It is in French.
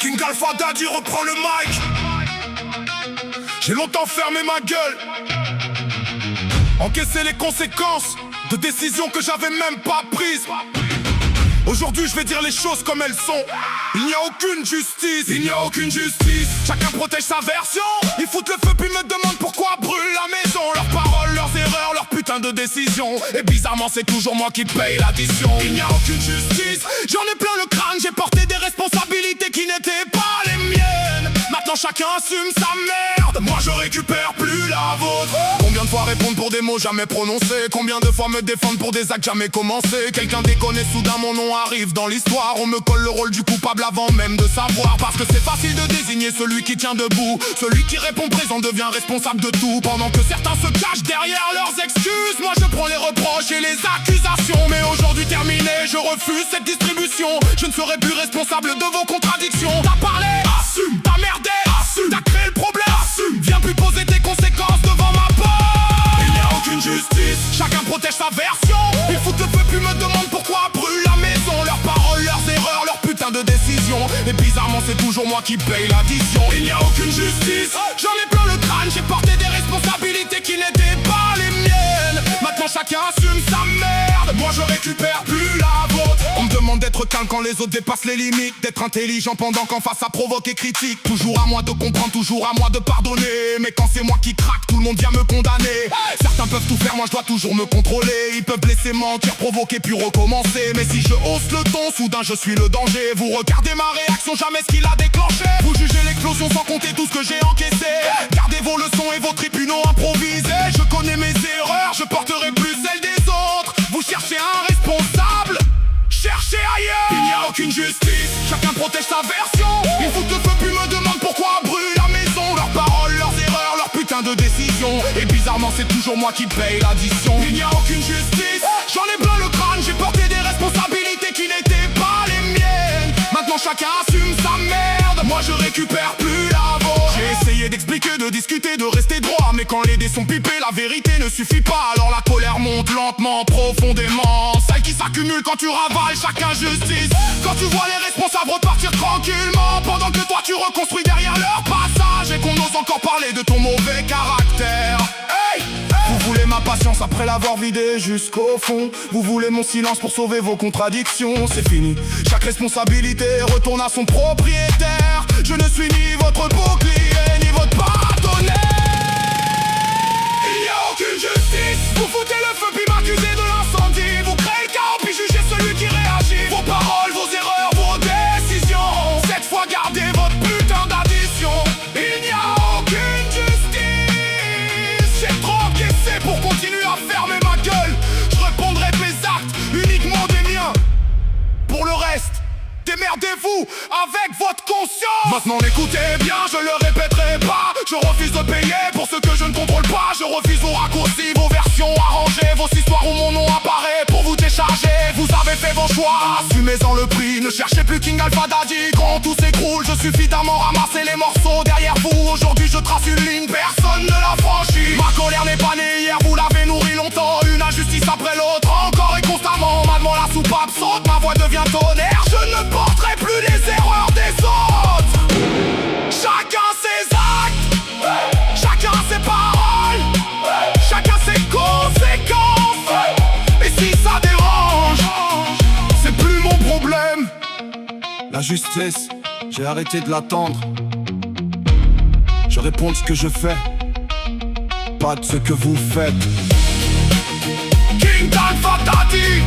King Alpha Daddy reprend le mic. J'ai longtemps fermé ma gueule, encaissé les conséquences de décisions que j'avais même pas prises. Aujourd'hui je vais dire les choses comme elles sont. Il n'y a aucune justice, il n'y a aucune justice. Chacun protège sa version. Ils foutent le feu puis me demandent pourquoi brûle la maison. Leurs paroles, leurs erreurs, leurs putains de décisions. Et bizarrement c'est toujours moi qui paye l'addition. Il n'y a aucune justice, j'en ai plein le crâne. J'ai porté des responsabilités qui n'étaient pas les miennes. Maintenant chacun assume sa merde. Moi je récupère plus la vôtre. Combien de fois répondre pour des mots jamais prononcés? Combien de fois me défendre pour des actes jamais commencés? Quelqu'un déconne et soudain mon nom arrive dans l'histoire. On me colle le rôle du coupable avant même de savoir. Parce que c'est facile de désigner celui qui tient debout. Celui qui répond présent devient responsable de tout. Pendant que certains se cachent derrière leurs excuses, moi je prends les reproches et les accusations. Mais aujourd'hui terminé, je refuse cette distribution. Je ne serai plus responsable de vos contradictions. T'as parlé, assume. T'as merdé, assume. T'as créé le problème, assume. Viens plus poser tes conséquences devant ma porte. Il n'y a aucune justice, chacun protège sa version. Ils foutent le feu puis me demandent pourquoi brûle la maison. Leurs paroles, leurs erreurs, leurs putains de décisions. Et bizarrement c'est toujours moi qui paye l'addition. Il n'y a aucune justice, j'en ai plein le crâne. J'ai porté des responsabilités qui n'étaient pas les miennes. Maintenant chacun assume sa merde. Moi je récupère plus la vôtre. On me demande d'être calme quand les autres dépassent les limites. D'être intelligent pendant qu'en face ça provoque et critique. Toujours à moi de comprendre, toujours à moi de pardonner. Mais quand c'est moi qui craque, tout le monde vient me condamner. Certains peuvent tout faire, moi je dois toujours me contrôler. Ils peuvent laisser mentir, provoquer puis recommencer. Mais si je hausse le ton, soudain je suis le danger. Vous regardez ma réaction, jamais ce qui l'a déclenché. Vous jugez l'explosion sans compter tout ce que j'ai encaissé. Gardez vos leçons et vos tribunaux improvisés. Je connais mes erreurs, je porterai plus celles des autres. Vous cherchez un responsable, cherchez ailleurs. Il n'y a aucune justice, chacun protège sa version. Ils foutent le feu puis me demandent pourquoi brûle la maison. Leurs paroles, leurs erreurs, leurs putains de décisions. Et bizarrement c'est toujours moi qui paye l'addition. Il n'y a aucune justice, j'en ai plein le crâne. J'ai porté des responsabilités qui n'étaient pas les miennes. Maintenant chacun assume sa merde. Moi je récupère plus la vôtre. J'ai essayé d'expliquer, de discuter, de rester droit. Mais quand les dés sont pipés, la vérité ne suffit pas. Alors la colère monte lentement, profondément. Celle qui s'accumule quand tu ravales chaque injustice. Quand tu vois les responsables repartir tranquillement, pendant que toi tu reconstruis derrière leur passage. Et qu'on ose encore parler de ton mauvais caractère. Hey! Vous voulez ma patience après l'avoir vidée jusqu'au fond. Vous voulez mon silence pour sauver vos contradictions. C'est fini, chaque responsabilité retourne à son propriétaire. Je ne suis ni votre bouclier, ni votre partenaire. Il n'y a aucune justice. Vous foutez le feu puis m'accusez de l'incendie. Vous créez le chaos puis jugez celui qui réagit. Vos paroles, vos erreurs, vos décisions. Cette fois gardez votre putain d'addition. Il n'y a aucune justice. J'ai trop encaissé pour continuer à fermer ma gueule. Je répondrai de mes actes, uniquement des miens. Pour le reste, démerdez-vous avec votre conscience. Maintenant écoutez bien, je le répéterai pas. Je refuse de payer pour ce que je ne contrôle pas. Je refuse vos raccourcis, vos versions arrangées, vos histoires où mon nom apparaît pour vous décharger. Vous avez fait vos choix, assumez-en le prix. Ne cherchez plus King Alpha Daddy. Quand tout s'écroule, je suffis d'un ramasser les morceaux derrière vous. Aujourd'hui je trace une ligne, personne ne l'a franchie. Ma colère n'est pas née hier, vous l'avez nourrie longtemps. Une injustice après l'autre, encore et constamment. Maintenant la soupape saute, ma voix devient tonnerre. Je ne porterai plus les erreurs des autres. Chacun ses actes, chacun ses paroles, chacun ses conséquences. Et si ça dérange, c'est plus mon problème. La justice, j'ai arrêté de l'attendre. Je réponds de ce que je fais, pas de ce que vous faites. King Alpha Daddy.